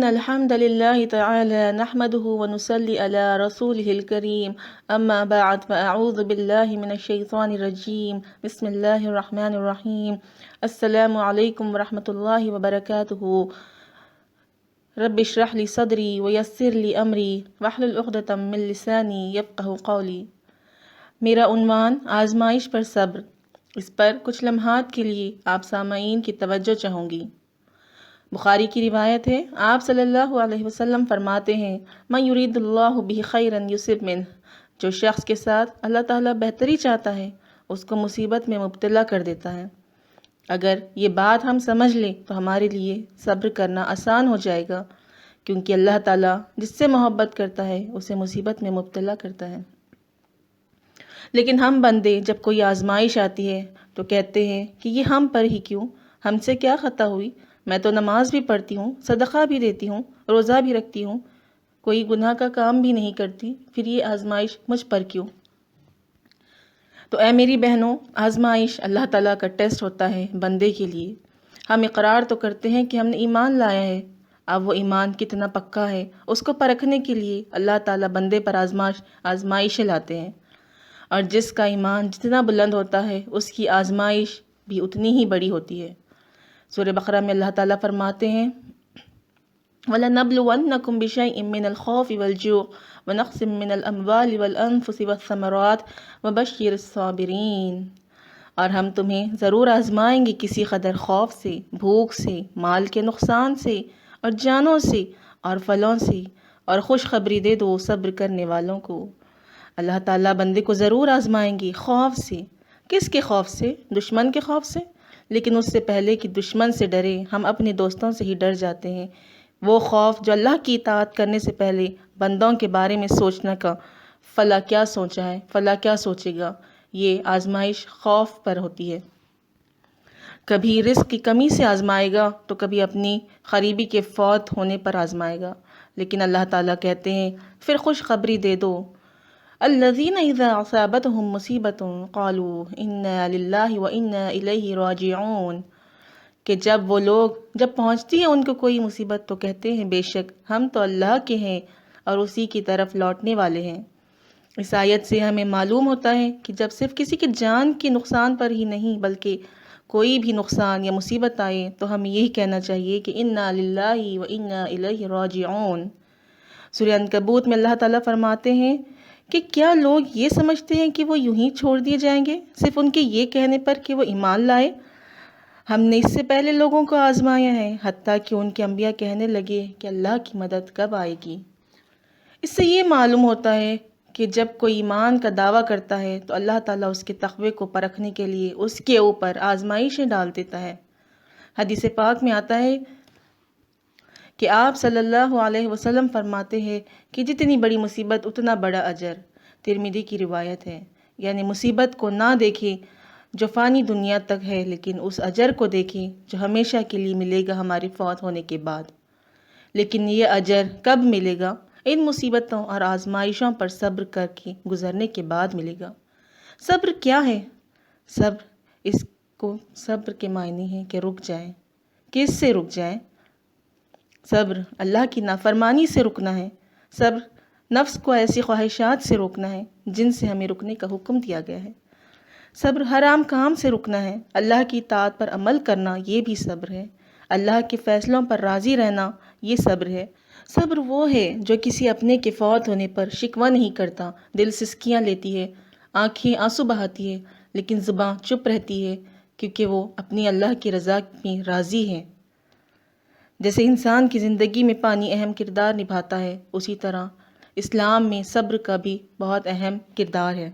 إن الحمد لله تعالى نحمده ونصلي على رسوله الكريم أما بعد فأعوذ بالله من الشيطان الرجيم بسم الله الرحمن الرحيم السلام عليكم ورحمة الله وبركاته رب اشرح لي صدري ويسر لي أمري واحلل عقدة من لساني يفقه قولي۔ میرا عنوان آزمائش پر صبر، اس پر کچھ لمحات کے لیے آپ سامعین کی توجہ چاہوں گی۔ بخاری کی روایت ہے، آپ صلی اللہ علیہ وسلم فرماتے ہیں، من یرید اللہ بہ خیرا یصب منہ، جو شخص کے ساتھ اللہ تعالیٰ بہتری چاہتا ہے اس کو مصیبت میں مبتلا کر دیتا ہے۔ اگر یہ بات ہم سمجھ لیں تو ہمارے لیے صبر کرنا آسان ہو جائے گا، کیونکہ اللہ تعالیٰ جس سے محبت کرتا ہے اسے مصیبت میں مبتلا کرتا ہے۔ لیکن ہم بندے جب کوئی آزمائش آتی ہے تو کہتے ہیں کہ یہ ہم پر ہی کیوں، ہم سے کیا خطا ہوئی، میں تو نماز بھی پڑھتی ہوں، صدقہ بھی دیتی ہوں، روزہ بھی رکھتی ہوں، کوئی گناہ کا کام بھی نہیں کرتی، پھر یہ آزمائش مجھ پر کیوں؟ تو اے میری بہنوں، آزمائش اللہ تعالیٰ کا ٹیسٹ ہوتا ہے بندے کے لیے۔ ہم اقرار تو کرتے ہیں کہ ہم نے ایمان لایا ہے، اب وہ ایمان کتنا پکا ہے اس کو پرکھنے کے لیے اللہ تعالیٰ بندے پر آزمائشیں لاتے ہیں، اور جس کا ایمان جتنا بلند ہوتا ہے اس کی آزمائش بھی اتنی ہی بڑی ہوتی ہے۔ سورہ بقرہ میں اللہ تعالیٰ فرماتے ہیں، وَلَنَبْلُوَنَّكُمْ بِشَيْءٍ مِّنَ الْخَوْفِ وَالْجُوعِ وَنَقْصٍ مِّنَ الْأَمْوَالِ وَالْأَنفُسِ وَالثَّمَرَاتِ وَبَشِّرِ الصَّابِرِينَ، اور ہم تمہیں ضرور آزمائیں گے کسی قدر خوف سے، بھوک سے، مال کے نقصان سے، اور جانوں سے، اور پھلوں سے، اور خوشخبری دے دو صبر کرنے والوں کو۔ اللہ تعالیٰ بندے کو ضرور آزمائیں گے خوف سے۔ کس کے خوف سے؟ دشمن کے خوف سے؟ لیکن اس سے پہلے کہ دشمن سے ڈرے ہم اپنے دوستوں سے ہی ڈر جاتے ہیں۔ وہ خوف جو اللہ کی اطاعت کرنے سے پہلے بندوں کے بارے میں سوچنا کا، فلاں کیا سوچا ہے، فلاں کیا سوچے گا، یہ آزمائش خوف پر ہوتی ہے۔ کبھی رزق کی کمی سے آزمائے گا تو کبھی اپنی قریبی کے فوت ہونے پر آزمائے گا، لیکن اللہ تعالیٰ کہتے ہیں پھر خوشخبری دے دو، الذین اذا اصابتہم مصیبۃ قالوا انا للہ وانا الیہ راجعون، کہ جب وہ لوگ جب پہنچتی ہے ان کو کوئی مصیبت تو کہتے ہیں بے شک ہم تو اللہ کے ہیں اور اسی کی طرف لوٹنے والے ہیں۔ اس آیت سے ہمیں معلوم ہوتا ہے کہ جب صرف کسی کی جان کے نقصان پر ہی نہیں بلکہ کوئی بھی نقصان یا مصیبت آئے تو ہمیں یہی کہنا چاہیے کہ انا للہ وانا الیہ راجعون۔ سورہ عنکبوت میں اللہ تعالیٰ فرماتے ہیں کہ کیا لوگ یہ سمجھتے ہیں کہ وہ یوں ہی چھوڑ دیے جائیں گے صرف ان کے یہ کہنے پر کہ وہ ایمان لائے؟ ہم نے اس سے پہلے لوگوں کو آزمایا ہے، حتیٰ کہ ان کے انبیاء کہنے لگے کہ اللہ کی مدد کب آئے گی۔ اس سے یہ معلوم ہوتا ہے کہ جب کوئی ایمان کا دعویٰ کرتا ہے تو اللہ تعالیٰ اس کے تقوی کو پرکھنے کے لیے اس کے اوپر آزمائشیں ڈال دیتا ہے۔ حدیث پاک میں آتا ہے کہ آپ صلی اللہ علیہ وسلم فرماتے ہیں کہ جتنی بڑی مصیبت اتنا بڑا اجر۔ ترمذی کی روایت ہے، یعنی مصیبت کو نہ دیکھیں جو فانی دنیا تک ہے، لیکن اس اجر کو دیکھیں جو ہمیشہ کے لیے ملے گا ہمارے فوت ہونے کے بعد۔ لیکن یہ اجر کب ملے گا؟ ان مصیبتوں اور آزمائشوں پر صبر کر کے گزرنے کے بعد ملے گا۔ صبر کیا ہے؟ صبر کے معنی ہے کہ رک جائیں۔ کس سے رک جائیں؟ صبر اللہ کی نافرمانی سے رکنا ہے۔ صبر نفس کو ایسی خواہشات سے روکنا ہے جن سے ہمیں رکنے کا حکم دیا گیا ہے۔ صبر حرام کام سے رکنا ہے۔ اللہ کی اطاعت پر عمل کرنا یہ بھی صبر ہے۔ اللہ کے فیصلوں پر راضی رہنا یہ صبر ہے۔ صبر وہ ہے جو کسی اپنے کے فوت ہونے پر شکوہ نہیں کرتا، دل سسکیاں لیتی ہے، آنکھیں آنسو بہاتی ہے، لیکن زباں چپ رہتی ہے کیونکہ وہ اپنی اللہ کی رضا میں راضی ہے۔ جیسے انسان کی زندگی میں پانی اہم کردار نبھاتا ہے، اسی طرح اسلام میں صبر کا بھی بہت اہم کردار ہے۔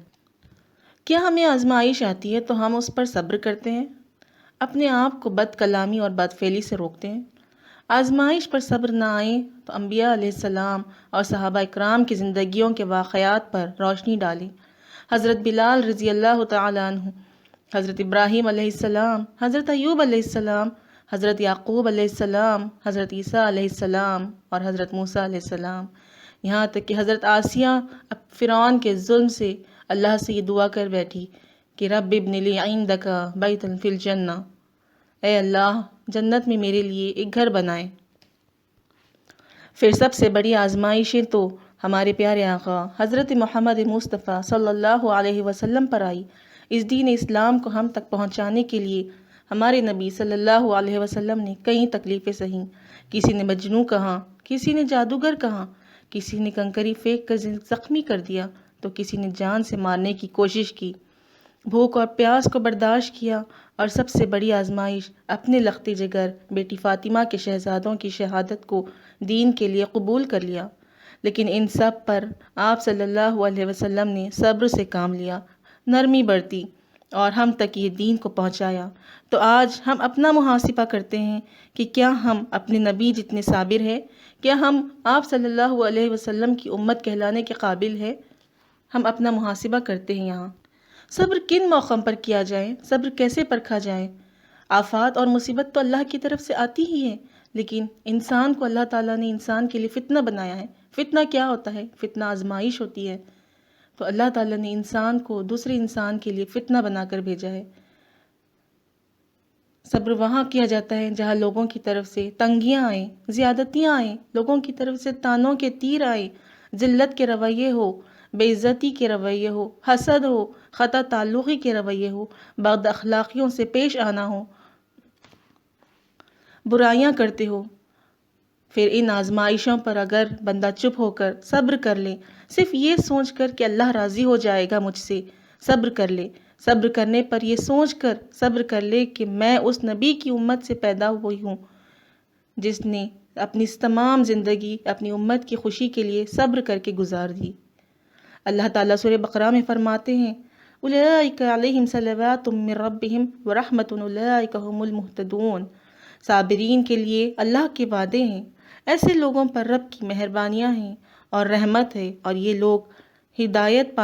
کیا ہمیں آزمائش آتی ہے تو ہم اس پر صبر کرتے ہیں؟ اپنے آپ کو بد کلامی اور بد فعلی سے روکتے ہیں؟ آزمائش پر صبر نہ آئے تو انبیاء علیہ السلام اور صحابہ اکرام کی زندگیوں کے واقعات پر روشنی ڈالیں۔ حضرت بلال رضی اللہ تعالیٰ عنہ، حضرت ابراہیم علیہ السلام، حضرت ایوب علیہ السلام، حضرت یعقوب علیہ السلام، حضرت عیسیٰ علیہ السلام اور حضرت موسیٰ علیہ السلام، یہاں تک کہ حضرت آسیہ فرعون کے ظلم سے اللہ سے یہ دعا کر بیٹھی کہ رب ابن لی عندک بیتا فی الجنہ، اے اللہ جنت میں میرے لیے ایک گھر بنائے۔ پھر سب سے بڑی آزمائشیں تو ہمارے پیارے آقا حضرت محمد مصطفیٰ صلی اللہ علیہ وسلم پر آئی۔ اس دین اسلام کو ہم تک پہنچانے کے لیے ہمارے نبی صلی اللہ علیہ وسلم نے کئی تکلیفیں سہیں۔ کسی نے مجنوں کہا، کسی نے جادوگر کہا، کسی نے کنکری پھینک کر زخمی کر دیا، تو کسی نے جان سے مارنے کی کوشش کی۔ بھوک اور پیاس کو برداشت کیا، اور سب سے بڑی آزمائش اپنے لختی جگر بیٹی فاطمہ کے شہزادوں کی شہادت کو دین کے لیے قبول کر لیا۔ لیکن ان سب پر آپ صلی اللہ علیہ وسلم نے صبر سے کام لیا، نرمی برتی اور ہم تک یہ دین کو پہنچایا۔ تو آج ہم اپنا محاسبہ کرتے ہیں کہ کیا ہم اپنے نبی جتنے صابر ہیں؟ کیا ہم آپ صلی اللہ علیہ وسلم کی امت کہلانے کے قابل ہیں؟ ہم اپنا محاسبہ کرتے ہیں یہاں۔ صبر کن موقعوں پر کیا جائے؟ صبر کیسے پرکھا جائے؟ آفات اور مصیبت تو اللہ کی طرف سے آتی ہی ہے، لیکن انسان کو اللہ تعالیٰ نے انسان کے لیے فتنہ بنایا ہے۔ فتنہ کیا ہوتا ہے؟ فتنہ آزمائش ہوتی ہے۔ تو اللہ تعالیٰ نے انسان کو دوسرے انسان کے لیے فتنہ بنا کر بھیجا ہے۔ صبر وہاں کیا جاتا ہے جہاں لوگوں کی طرف سے تنگیاں آئیں، زیادتیاں آئیں، لوگوں کی طرف سے تانوں کے تیر آئیں، ذلت کے رویے ہو، بے عزتی کے رویے ہو، حسد ہو، خطا تعلقی کے رویے ہو، بد اخلاقیوں سے پیش آنا ہو، برائیاں کرتے ہو۔ پھر ان آزمائشوں پر اگر بندہ چپ ہو کر صبر کر لے، صرف یہ سوچ کر کہ اللہ راضی ہو جائے گا مجھ سے، صبر کر لے۔ صبر کرنے پر یہ سوچ کر صبر کر لے کہ میں اس نبی کی امت سے پیدا ہوئی ہوں جس نے اپنی تمام زندگی اپنی امت کی خوشی کے لیے صبر کر کے گزار دی۔ اللہ تعالیٰ سورہ بقرہ میں فرماتے ہیں اولئک علیہم صلوات من ربہم ورحمۃ اولئک هم المہتدون۔ صابرین کے لیے اللہ کے وعدے ہیں، ایسے لوگوں پر رب کی مہربانیاں ہیں اور رحمت ہے، اور یہ لوگ ہدایت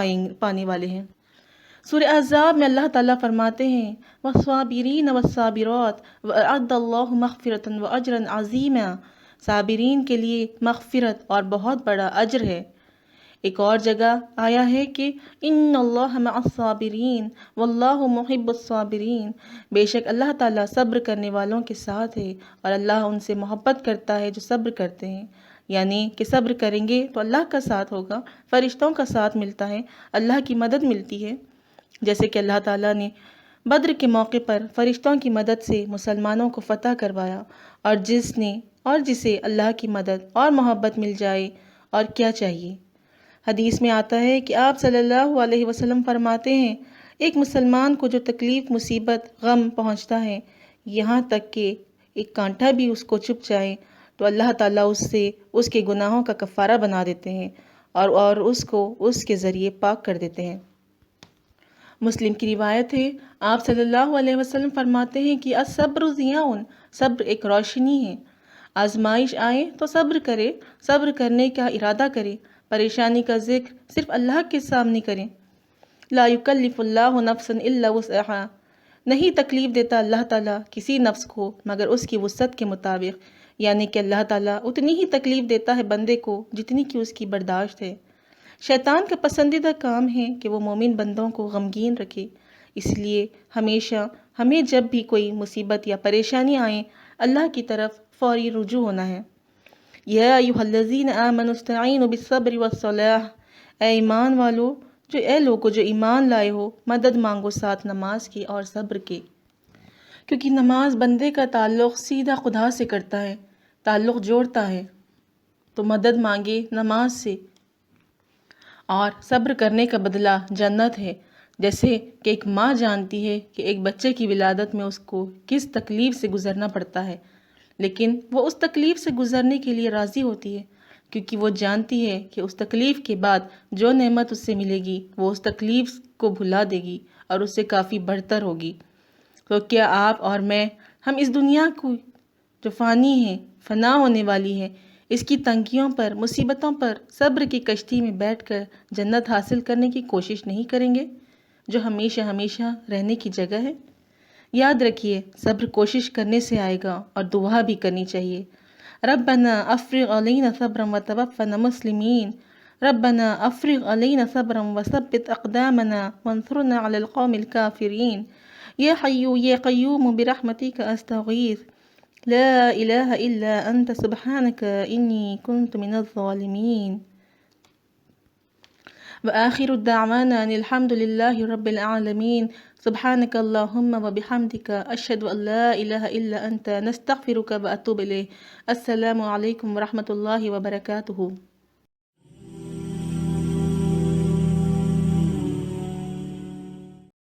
پانے والے ہیں۔ سورہ احزاب میں اللہ تعالیٰ فرماتے ہیں والصابرین والصابرات وأعد اللہ مغفرۃ واجرا عظیما۔ صابرین کے لیے مغفرت اور بہت بڑا اجر ہے۔ ایک اور جگہ آیا ہے کہ ان اللہ مع الصابرین واللہ محب الصابرین۔ بے شک اللہ تعالیٰ صبر کرنے والوں کے ساتھ ہے، اور اللہ ان سے محبت کرتا ہے جو صبر کرتے ہیں۔ یعنی کہ صبر کریں گے تو اللہ کا ساتھ ہوگا، فرشتوں کا ساتھ ملتا ہے، اللہ کی مدد ملتی ہے۔ جیسے کہ اللہ تعالیٰ نے بدر کے موقع پر فرشتوں کی مدد سے مسلمانوں کو فتح کروایا، اور جسے اللہ کی مدد اور محبت مل جائے اور کیا چاہیے۔ حدیث میں آتا ہے کہ آپ صلی اللہ علیہ وسلم فرماتے ہیں ایک مسلمان کو جو تکلیف، مصیبت، غم پہنچتا ہے، یہاں تک کہ ایک کانٹا بھی اس کو چبھ جائے، تو اللہ تعالیٰ اس سے اس کے گناہوں کا کفارہ بنا دیتے ہیں اور اس کو اس کے ذریعے پاک کر دیتے ہیں۔ مسلم کی روایت ہے آپ صلی اللہ علیہ وسلم فرماتے ہیں کہ الصبر ضیاء، صبر ایک روشنی ہے۔ آزمائش آئے تو صبر کرے، صبر کرنے کا ارادہ کرے، پریشانی کا ذکر صرف اللہ کے سامنے کریں۔ لا یکلف اللہ نفسا الا وسعها، نہیں تکلیف دیتا اللہ تعالیٰ کسی نفس کو مگر اس کی وسعت کے مطابق، یعنی کہ اللہ تعالیٰ اتنی ہی تکلیف دیتا ہے بندے کو جتنی کہ اس کی برداشت ہے۔ شیطان کا پسندیدہ کام ہے کہ وہ مومن بندوں کو غمگین رکھے، اس لیے ہمیشہ ہمیں جب بھی کوئی مصیبت یا پریشانی آئیں اللہ کی طرف فوری رجوع ہونا ہے۔ یا ایھا الذین آمنوا استعینوا بالصبر والصلاۃ، اے ایمان والو، اے لوگو جو ایمان لائے ہو، مدد مانگو ساتھ نماز کی اور صبر کے، کیونکہ نماز بندے کا تعلق سیدھا خدا سے کرتا ہے، تعلق جوڑتا ہے۔ تو مدد مانگے نماز سے، اور صبر کرنے کا بدلہ جنت ہے۔ جیسے کہ ایک ماں جانتی ہے کہ ایک بچے کی ولادت میں اس کو کس تکلیف سے گزرنا پڑتا ہے، لیکن وہ اس تکلیف سے گزرنے کے لیے راضی ہوتی ہے، کیونکہ وہ جانتی ہے کہ اس تکلیف کے بعد جو نعمت اس سے ملے گی وہ اس تکلیف کو بھلا دے گی اور اس سے کافی بڑھتر ہوگی۔ تو کیا آپ اور میں، ہم اس دنیا کو جو فانی ہے، فنا ہونے والی ہے، اس کی تنگیوں پر، مصیبتوں پر صبر کی کشتی میں بیٹھ کر جنت حاصل کرنے کی کوشش نہیں کریں گے جو ہمیشہ ہمیشہ رہنے کی جگہ ہے؟ یاد رکھیے صبر کوشش کرنے سے آئے گا، اور دعا بھی کرنی چاہیے۔ ربنا افرغ علینا صبرا وتوفنا مسلمین، ربنا افرغ علینا صبرا وثبت اقدامنا وانصرنا علی القوم الکافرین، یا حی یا قیوم برحمتک استغیث، لا إله إلا أنت سبحانك إني كنت من الظالمين. وآخر دعوانا أن الحمد لله رب العالمين. سبحانك اللهم وبحمدك أشهد أن لا إله إلا أنت نستغفرك وأتوب إليه. السلام عليكم ورحمة الله وبركاته.